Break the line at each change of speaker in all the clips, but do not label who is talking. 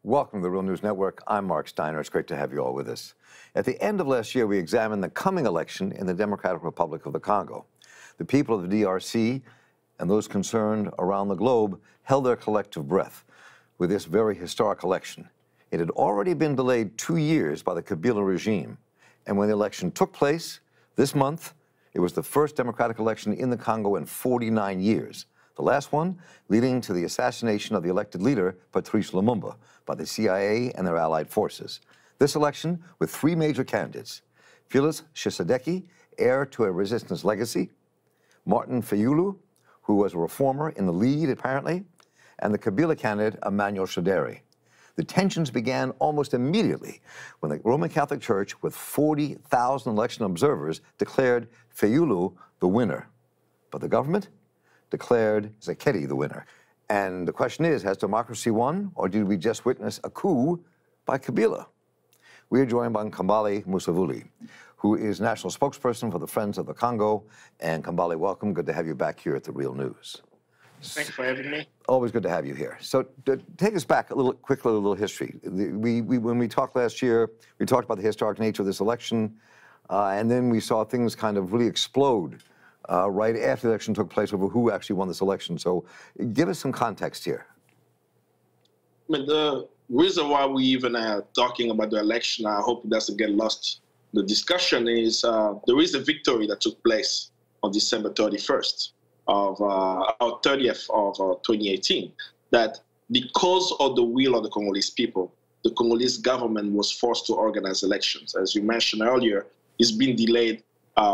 Welcome to the Real News Network. I'm Mark Steiner. It's great to have you all with us. At the end of last year, we examined the coming election in the Democratic Republic of the Congo. The people of the DRC and those concerned around the globe held their collective breath with this very historic election. It had already been delayed 2 years by the Kabila regime. And when the election took place this month, it was the first democratic election in the Congo in 49 years. The last one leading to the assassination of the elected leader, Patrice Lumumba, by the CIA and their allied forces. This election, with 3 major candidates: Félix Tshisekedi, heir to a resistance legacy; Martin Fayulu, who was a reformer in the lead, apparently; and the Kabila candidate, Emmanuel Shadary. The tensions began almost immediately when the Roman Catholic Church, with 40,000 election observers, declared Fayulu the winner. But the government declared Tshisekedi the winner. And the question is, has democracy won, or did we just witness a coup by Kabila? We are joined by Kambale Musavuli, who is national spokesperson for the Friends of the Congo. And Kambale, welcome. Good to have you back here at The Real News.
Thanks for having me.
Always good to have you here. So take us back a little history. When we talked last year, we talked about the historic nature of this election, and then we saw things kind of really explode right after the election took place over who actually won this election. So give us some context here.
I mean, the reason why we even are talking about the election, I hope it doesn't get lost, the discussion is there is a victory that took place on December 31st of 30th of 2018, that because of the will of the Congolese people, the Congolese government was forced to organize elections. As you mentioned earlier, it's been delayed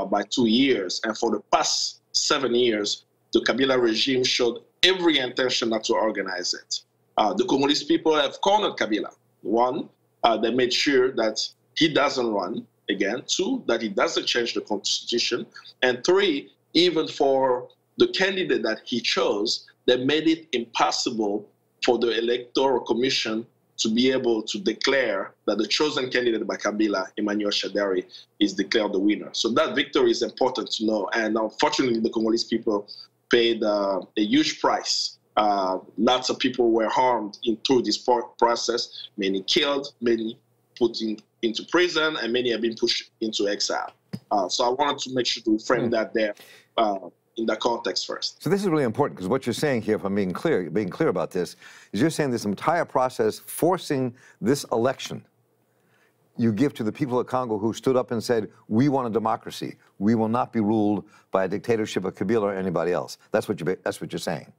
by 2 years. And for the past 7 years, the Kabila regime showed every intention not to organize it. The Congolese people have cornered Kabila. One, they made sure that he doesn't run again. 2, that he doesn't change the constitution. And 3, even for the candidate that he chose, they made it impossible for the Electoral Commission to be able to declare that the chosen candidate by Kabila, Emmanuel Shadary, is declared the winner. So that victory is important to know. And unfortunately, the Congolese people paid a huge price. Lots of people were harmed through this process, many killed, many put into prison, and many have been pushed into exile. So I wanted to make sure to frame that there in that context first.
So this is really important, because what you're saying here, if I'm being clear about this, is you're saying this entire process forcing this election you give to the people of Congo who stood up and said, we want a democracy. We will not be ruled by a dictatorship of Kabila or anybody else. That's what you're saying.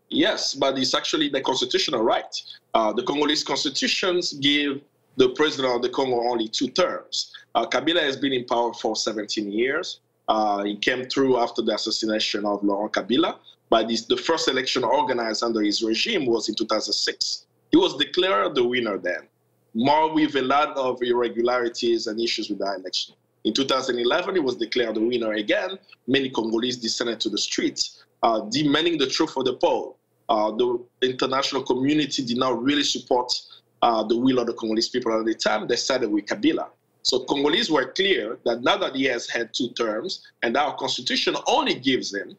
Yes, but it's actually the constitutional right. The Congolese constitutions give the president of the Congo only 2 terms. Kabila has been in power for 17 years. He came through after the assassination of Laurent Kabila, but the first election organized under his regime was in 2006. He was declared the winner then, more with a lot of irregularities and issues with that election. In 2011, he was declared the winner again. Many Congolese descended to the streets, demanding the truth of the poll. The international community did not really support the will of the Congolese people at the time. They sided with Kabila. So Congolese were clear that now that he has had 2 terms, and our constitution only gives him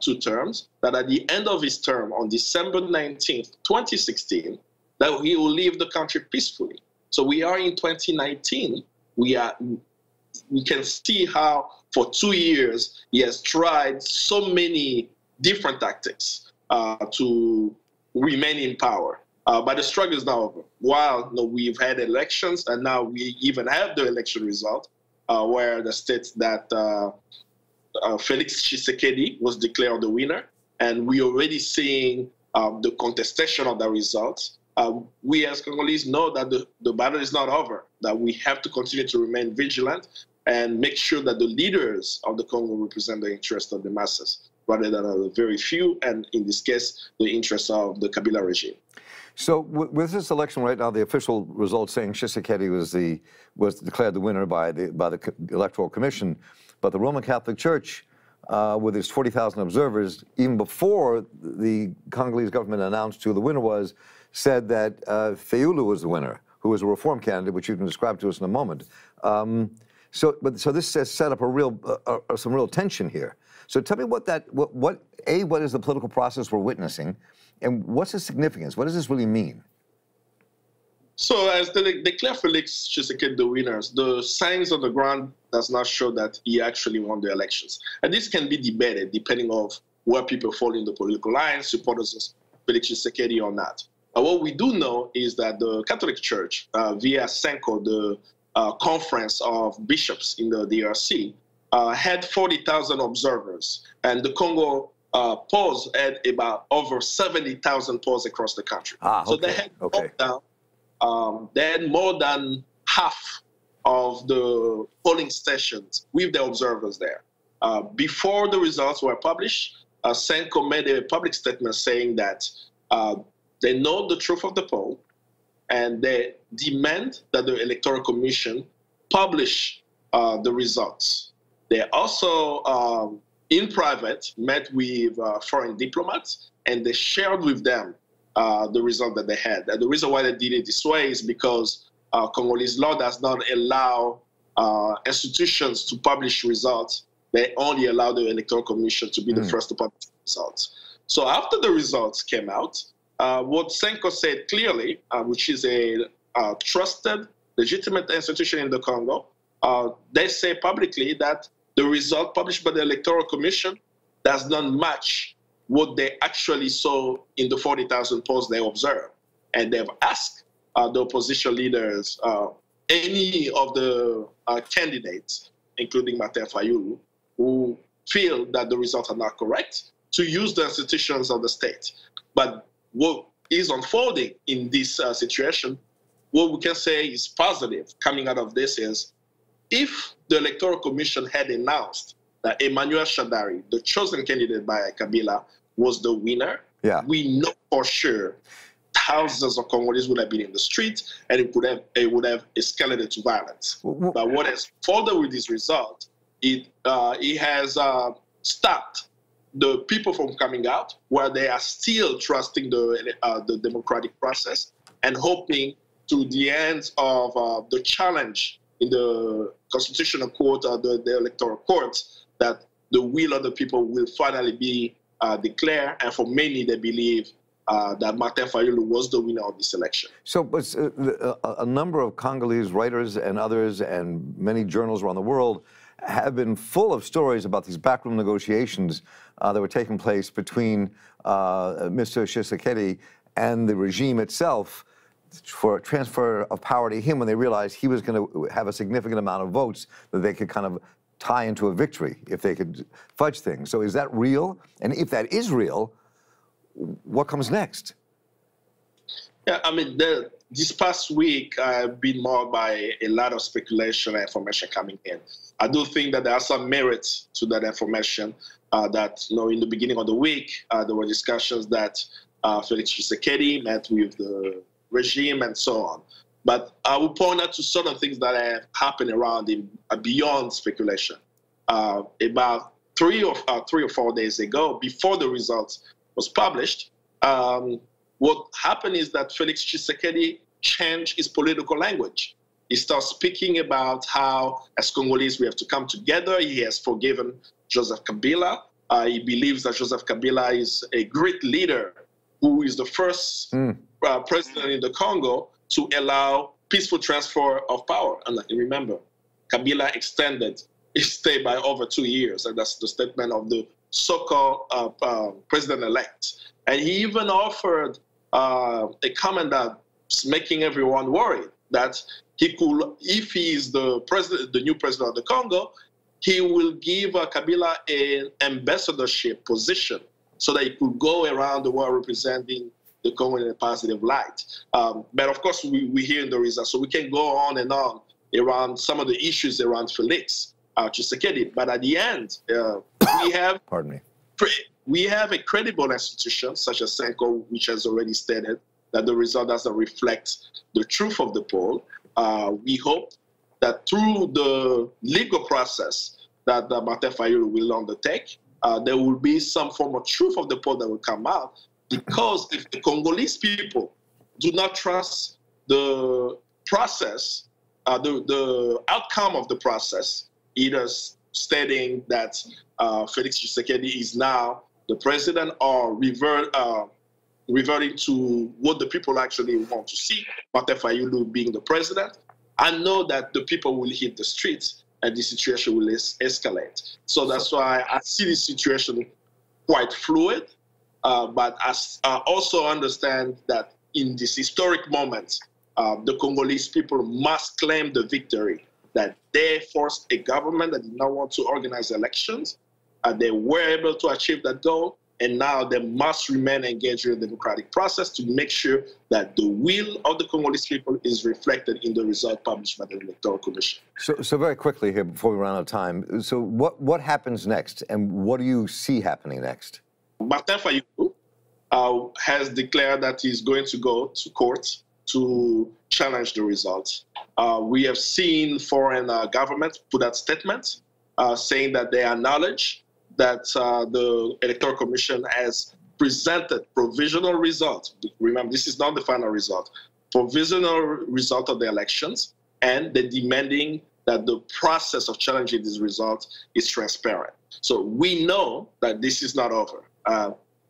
2 terms, that at the end of his term, on December 19th, 2016, that he will leave the country peacefully. So we are in 2019. We can see how for 2 years he has tried so many different tactics to remain in power. But the struggle is now over. While we've had elections, and now we even have the election result, where the states that Félix Tshisekedi was declared the winner, and we're already seeing the contestation of the results. We as Congolese know that the battle is not over, that we have to continue to remain vigilant and make sure that the leaders of the Congo represent the interests of the masses, rather than the very few, and in this case, the interests of the Kabila regime.
So with this election right now, the official results saying Tshisekedi was declared the winner by the Electoral Commission, but the Roman Catholic Church, with its 40,000 observers, even before the Congolese government announced who the winner was, said that Fayulu was the winner, who was a reform candidate, which you can describe to us in a moment. So this has set up some real tension here. So tell me what is the political process we're witnessing, and what's the significance? What does this really mean?
So as they declare Felix Tshisekedi the winners, the signs on the ground does not show that he actually won the elections. And this can be debated depending on where people fall in the political lines, supporters of Felix Tshisekedi or not. What we do know is that the Catholic Church, via CENCO, the conference of bishops in the DRC, had 40,000 observers. And the Congo polls had about over 70,000 polls across the country. So they had then more than half of the polling stations with the observers there. Before the results were published, CENCO made a public statement saying that they know the truth of the poll and they demand that the Electoral Commission publish the results. They also, in private, met with foreign diplomats and they shared with them the result that they had. And the reason why they did it this way is because Congolese law does not allow institutions to publish results. They only allow the Electoral Commission to be the first to publish results. So after the results came out, what CENCO said clearly, which is a trusted, legitimate institution in the Congo, they say publicly that the result published by the Electoral Commission does not match what they actually saw in the 40,000 polls they observed. And they've asked the opposition leaders, any of the candidates, including Martin Fayulu, who feel that the results are not correct, to use the institutions of the state. But what is unfolding in this situation, what we can say is positive coming out of this is, if the Electoral Commission had announced that Emmanuel Shadari, the chosen candidate by Kabila, was the winner, we know for sure thousands of Congolese would have been in the street and it would have escalated to violence. But what has followed with this result, it has stopped the people from coming out, where they are still trusting the democratic process and hoping to the end of the challenge in the Constitutional Court, the Electoral Court, that the will of the people will finally be declared. And for many, they believe that Martin Fayulu was the winner of this election. So
a number of Congolese writers and others and many journals around the world have been full of stories about these backroom negotiations that were taking place between Mr. Tshisekedi and the regime itself for transfer of power to him when they realized he was going to have a significant amount of votes that they could kind of tie into a victory if they could fudge things. So is that real? And if that is real, what comes next?
Yeah, I mean, this past week, I've been marred by a lot of speculation and information coming in. I do think that there are some merits to that information. That, in the beginning of the week, there were discussions that Felix Tshisekedi met with the regime and so on. But I will point out to certain things that have happened around him beyond speculation. About 3 or 4 days ago, before the results was published, what happened is that Felix Tshisekedi changed his political language. He starts speaking about how, as Congolese, we have to come together. He has forgiven Joseph Kabila. He believes that Joseph Kabila is a great leader who is the first president in the Congo to allow peaceful transfer of power. And remember, Kabila extended his stay by over 2 years, and that's the statement of the so-called president-elect. And he even offered a comment that's making everyone worried, that he could, if he is the president, the new president of the Congo, he will give Kabila an ambassadorship position so that he could go around the world representing the Congo in a positive light. But of course, we hear the results, so we can go on and on around some of the issues around Felix Tshisekedi. But at the end, we have we have a credible institution such as CENCO, which has already stated that the result doesn't reflect the truth of the poll. We hope that through the legal process that Martin Fayulu will undertake, there will be some form of truth of the poll that will come out. Because if the Congolese people do not trust the process, the outcome of the process, either stating that Felix Tshisekedi is now the president or reverting to what the people actually want to see, Martin Fayulu being the president, I know that the people will hit the streets and the situation will escalate. So that's why I see this situation quite fluid, but I also understand that in this historic moment, the Congolese people must claim the victory, that they forced a government that did not want to organize elections. They were able to achieve that goal, and now they must remain engaged in the democratic process to make sure that the will of the Congolese people is reflected in the result published by the Electoral Commission.
So very quickly here, before we run out of time, so what happens next, and what do you see happening next?
Martin Fayulu has declared that he's going to go to court to challenge the results. We have seen foreign governments put out statements saying that they acknowledge that the Electoral Commission has presented provisional results. Remember, this is not the final result. Provisional result of the elections, and they're demanding that the process of challenging these results is transparent. So we know that this is not over.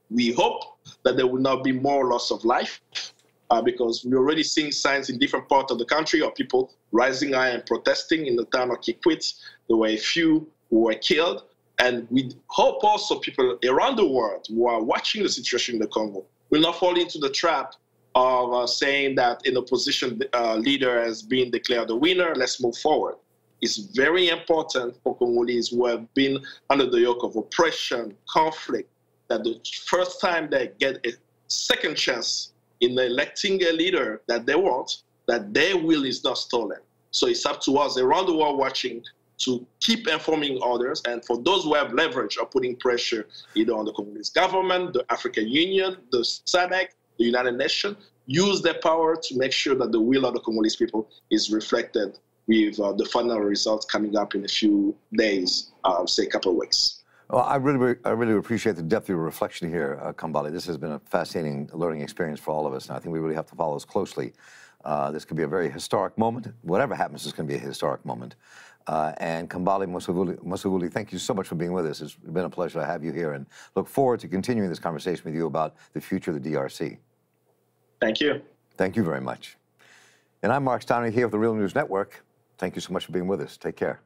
We hope that there will not be more loss of life, because we're already seeing signs in different parts of the country of people rising high and protesting. In the town of Kikwit, there were a few who were killed. And we hope also people around the world who are watching the situation in the Congo will not fall into the trap of saying that an opposition leader has been declared the winner, let's move forward. It's very important for Congolese who have been under the yoke of oppression, conflict, that the first time they get a second chance in electing a leader that they want, that their will is not stolen. So it's up to us around the world watching to keep informing others, and for those who have leverage of putting pressure either on the Congolese government, the African Union, the SADC, the United Nations, use their power to make sure that the will of the Congolese people is reflected with the final results coming up in a few days, say a couple of weeks.
Well, I really appreciate the depth of your reflection here, Kambale. This has been a fascinating learning experience for all of us, and I think we really have to follow this closely. This could be a very historic moment. Whatever happens, it's going to be a historic moment. And Kambale Musavuli, thank you so much for being with us. It's been a pleasure to have you here, and look forward to continuing this conversation with you about the future of the DRC.
Thank you.
Thank you very much. And I'm Mark Steiner here with the Real News Network. Thank you so much for being with us. Take care.